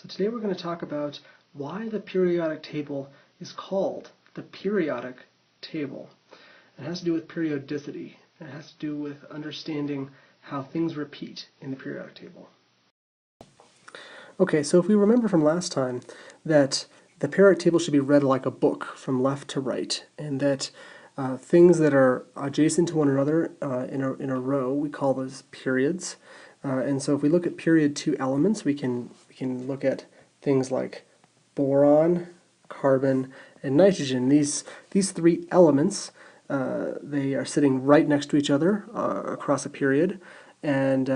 So today we're going to talk about why the periodic table is called the periodic table. It has to do with periodicity. It has to do with understanding how things repeat in the periodic table. Okay, so if we remember from last time that the periodic table should be read like a book from left to right, and that things that are adjacent to one another in a row, we call those periods. And so if we look at period 2 elements, we can look at things like boron, carbon, and nitrogen. These three elements, they are sitting right next to each other across a period, and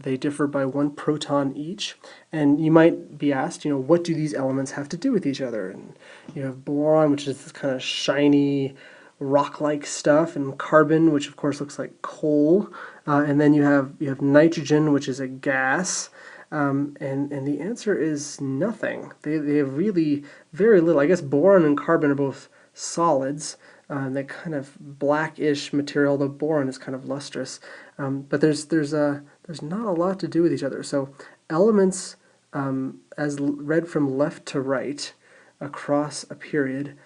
they differ by 1 proton each. And you might be asked, what do these elements have to do with each other? And you have boron, which is this kind of shiny rock-like stuff, and carbon, which of course looks like coal, and then you have nitrogen, which is a gas, and the answer is nothing. They have really very little. I guess boron and carbon are both solids. That kind of blackish material. The boron is kind of lustrous, but there's not a lot to do with each other. So elements, as read from left to right across a period,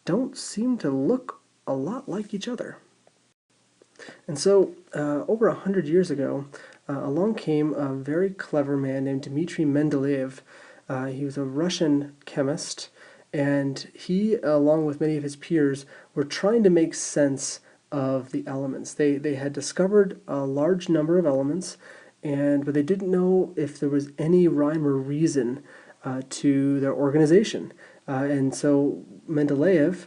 don't seem to look a lot like each other. And so over 100 years ago, along came a very clever man named Dmitri Mendeleev. He was a Russian chemist, and he, along with many of his peers, were trying to make sense of the elements. They had discovered a large number of elements, but they didn't know if there was any rhyme or reason to their organization. And so Mendeleev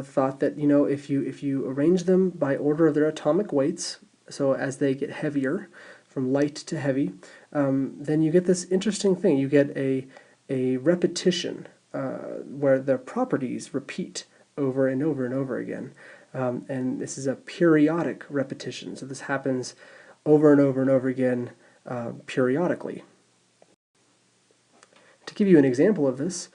thought that if you arrange them by order of their atomic weights, so as they get heavier, from light to heavy, then you get this interesting thing. You get a repetition where the properties repeat over and over and over again. And this is a periodic repetition. So this happens over and over and over again periodically. To give you an example of this,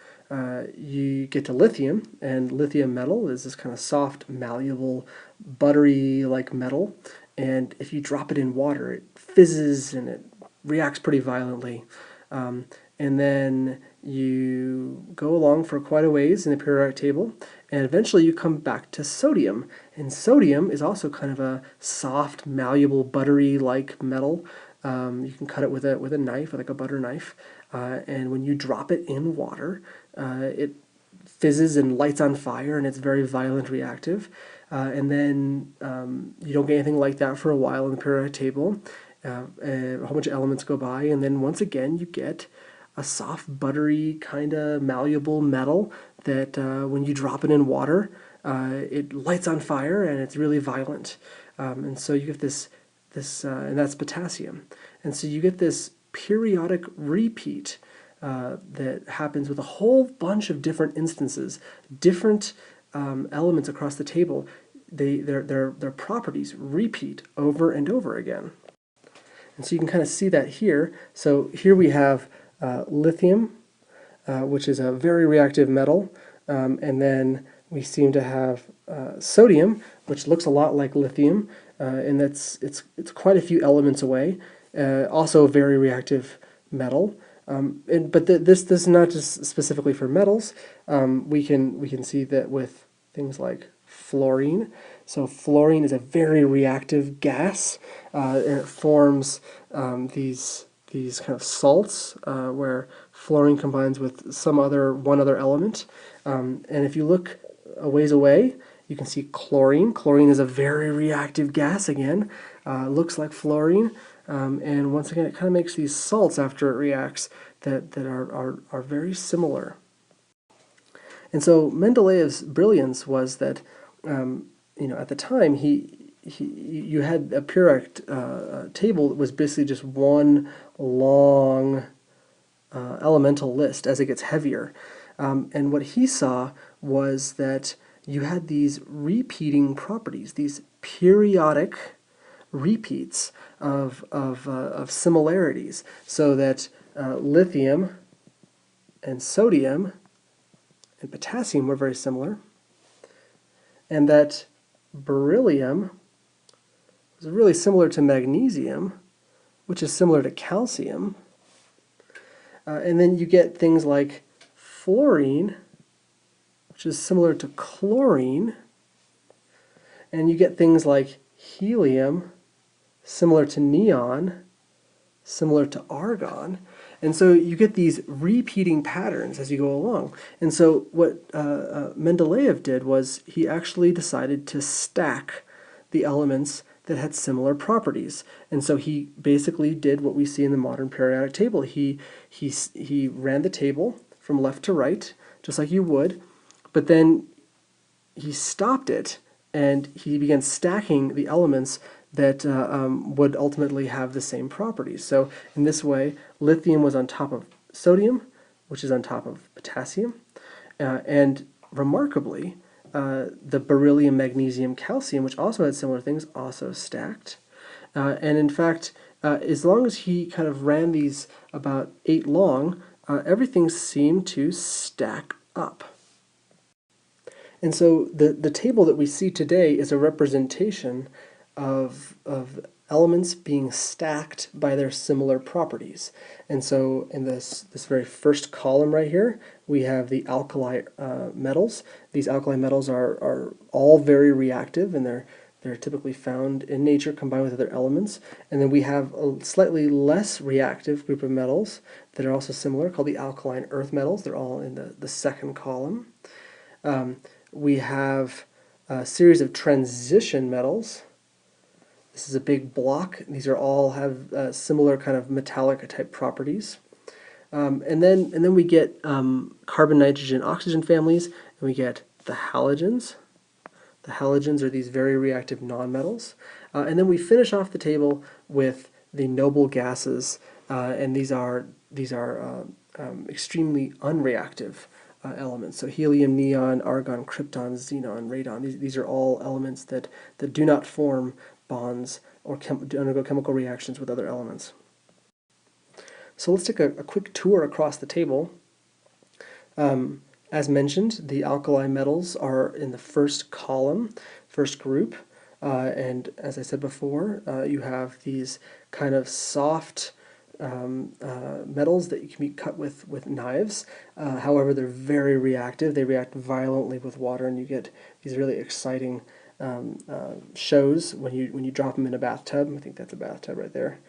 you get to lithium, and lithium metal is this kind of soft, malleable, buttery-like metal, and if you drop it in water, it fizzes and it reacts pretty violently. And then you go along for quite a ways in the periodic table, and eventually you come back to sodium. And sodium is also kind of a soft, malleable, buttery-like metal. You can cut it with a knife, like a butter knife, and when you drop it in water, it fizzes and lights on fire, and it's very violent, reactive. And then you don't get anything like that for a while in the periodic table. A whole bunch of elements go by, and then once again you get a soft, buttery, kind of malleable metal that when you drop it in water, it lights on fire, and it's really violent. And so you get this, and that's potassium. And so you get this periodic repeat that happens with a whole bunch of different instances, different elements across the table. Their properties repeat over and over again. And so you can kind of see that here. So here we have lithium, which is a very reactive metal, and then we seem to have sodium, which looks a lot like lithium, and it's quite a few elements away. Also a very reactive metal. But this is not just specifically for metals. We can see that with things like fluorine. So fluorine is a very reactive gas, and it forms these kind of salts where fluorine combines with one other element. And if you look a ways away, you can see chlorine. Chlorine is a very reactive gas again. Looks like fluorine. And once again, it kind of makes these salts after it reacts that are very similar. And so Mendeleev's brilliance was that, at the time, you had a periodic table that was basically just one long elemental list as it gets heavier. And what he saw was that you had these repeating properties, these periodic repeats of similarities, so that lithium and sodium and potassium were very similar, and that beryllium was really similar to magnesium, which is similar to calcium, And then you get things like fluorine, which is similar to chlorine, and you get things like helium, similar to neon, similar to argon. And so you get these repeating patterns as you go along. And so what Mendeleev did was he actually decided to stack the elements that had similar properties. And so he basically did what we see in the modern periodic table. He ran the table from left to right, just like you would, but then he stopped it and he began stacking the elements that would ultimately have the same properties. So in this way, lithium was on top of sodium, which is on top of potassium, and remarkably, the beryllium, magnesium, calcium, which also had similar things, also stacked. And in fact, as long as he kind of ran these about 8 long, everything seemed to stack up. And so the table that we see today is a representation of elements being stacked by their similar properties. And so in this very first column right here, we have the alkali metals. These alkali metals are all very reactive, and they're typically found in nature combined with other elements. And then we have a slightly less reactive group of metals that are also similar, called the alkaline earth metals. They're all in the second column. We have a series of transition metals. This is a big block. These are all have similar kind of metallic type properties. And then we get carbon, nitrogen, oxygen families, and we get the halogens. The halogens are these very reactive nonmetals. And then we finish off the table with the noble gases, and these are extremely unreactive elements. So helium, neon, argon, krypton, xenon, radon. These are all elements that do not form bonds or undergo chemical reactions with other elements. So let's take a quick tour across the table. As mentioned, the alkali metals are in the first column, first group. And as I said before, you have these kind of soft metals that you can be cut with knives. However, they're very reactive. They react violently with water, and you get these really exciting shows when you drop them in a bathtub. I think that's a bathtub right there.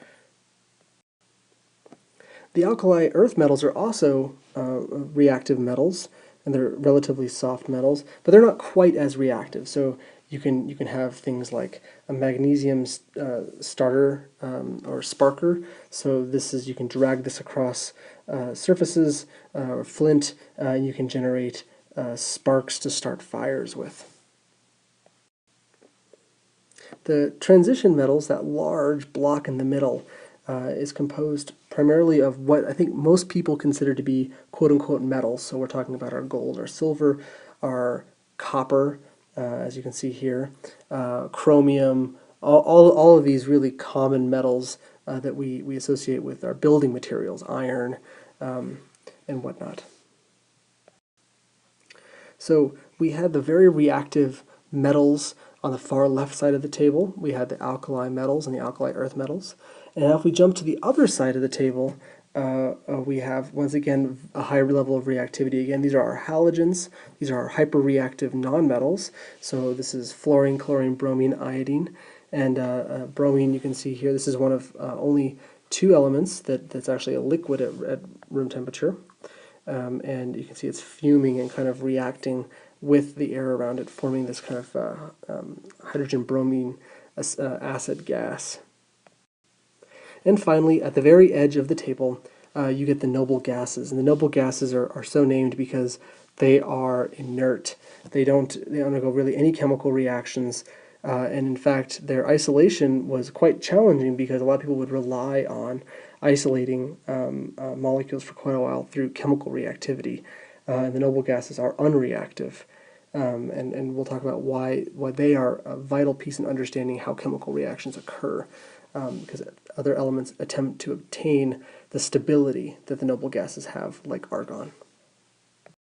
The alkali earth metals are also reactive metals, and they're relatively soft metals, but they're not quite as reactive. So you can have things like a magnesium starter or sparker. So this is, you can drag this across surfaces or flint, and you can generate sparks to start fires with. The transition metals, that large block in the middle, is composed primarily of what I think most people consider to be quote-unquote metals. So we're talking about our gold, our silver, our copper, as you can see here, chromium, all of these really common metals that we associate with our building materials, iron, and whatnot. So we had the very reactive metals on the far left side of the table. We had the alkali metals and the alkali earth metals. And now if we jump to the other side of the table, we have, once again, a higher level of reactivity. Again, these are our halogens. These are our hyperreactive nonmetals. So this is fluorine, chlorine, bromine, iodine. And bromine, you can see here, this is one of only 2 elements that's actually a liquid at room temperature. And you can see it's fuming and kind of reacting with the air around it, forming this kind of hydrogen-bromine acid gas. And finally, at the very edge of the table, you get the noble gases. And the noble gases are so named because they are inert. They undergo really any chemical reactions. And in fact, their isolation was quite challenging because a lot of people would rely on isolating molecules for quite a while through chemical reactivity. And the noble gases are unreactive. And we'll talk about why they are a vital piece in understanding how chemical reactions occur, because other elements attempt to obtain the stability that the noble gases have, like argon.